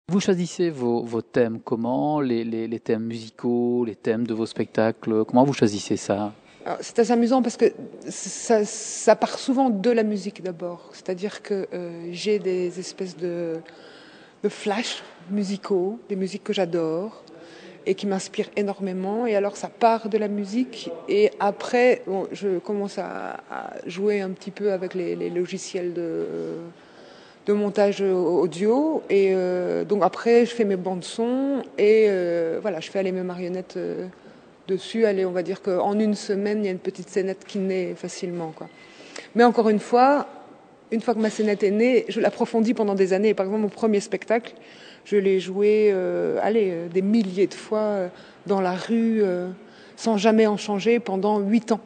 Vous choisissez vos thèmes comment? Les thèmes musicaux, les thèmes de vos spectacles, comment vous choisissez ça? C'est assez amusant parce que ça part souvent de la musique d'abord. C'est-à-dire que j'ai des espèces de flash musicaux, des musiques que j'adore et qui m'inspirent énormément. Et alors ça part de la musique et après bon, je commence à jouer un petit peu avec les logiciels de montage audio. Et donc après je fais mes bandes son et voilà, je fais aller mes marionnettes dessus. Allez, on va dire qu'en une semaine, il y a une petite scénette qui naît facilement, quoi. Mais encore une fois que ma scénette est née, je l'approfondis pendant des années. Par exemple, mon premier spectacle, je l'ai joué des milliers de fois dans la rue, sans jamais en changer pendant 8 ans.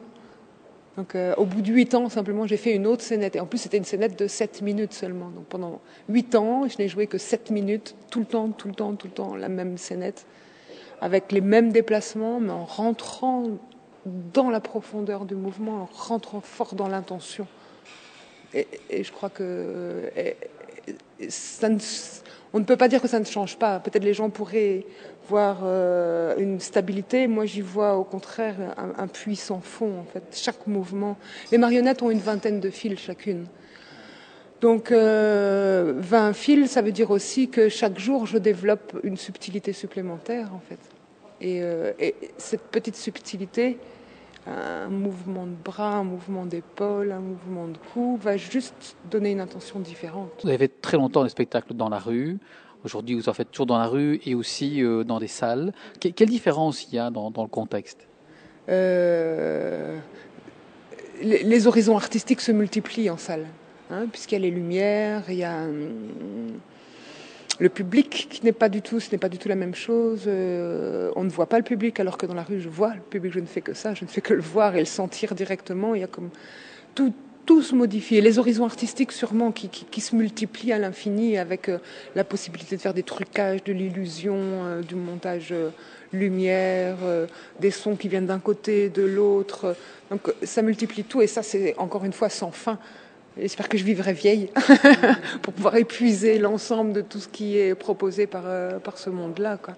Donc au bout de 8 ans, simplement, j'ai fait une autre scénette. Et en plus, c'était une scénette de 7 minutes seulement. Donc pendant 8 ans, je n'ai joué que 7 minutes, tout le temps, tout le temps, tout le temps, la même scénette, avec les mêmes déplacements, mais en rentrant dans la profondeur du mouvement, en rentrant fort dans l'intention. Et je crois que on ne peut pas dire que ça ne change pas. Peut-être les gens pourraient voir une stabilité. Moi, j'y vois au contraire un puissant fond. En fait, chaque mouvement. Les marionnettes ont une vingtaine de fils chacune. Donc 20 fils, ça veut dire aussi que chaque jour, je développe une subtilité supplémentaire, en fait. Et cette petite subtilité, un mouvement de bras, un mouvement d'épaule, un mouvement de cou, va juste donner une intention différente. Vous avez fait très longtemps des spectacles dans la rue. Aujourd'hui, vous en faites toujours dans la rue et aussi dans des salles. Quelle différence il y a dans le contexte? Euh, les horizons artistiques se multiplient en salle, hein, puisqu'il y a les lumières, il y a le public qui n'est pas du tout, ce n'est pas du tout la même chose. On ne voit pas le public, alors que dans la rue, je vois le public. Je ne fais que ça, je ne fais que le voir et le sentir directement. Il y a comme tout se modifie. Et les horizons artistiques, sûrement, qui se multiplient à l'infini avec la possibilité de faire des trucages, de l'illusion, du montage lumière, des sons qui viennent d'un côté, de l'autre. Donc ça multiplie tout et ça, c'est encore une fois sans fin. J'espère que je vivrai vieille pour pouvoir épuiser l'ensemble de tout ce qui est proposé par ce monde-là, quoi.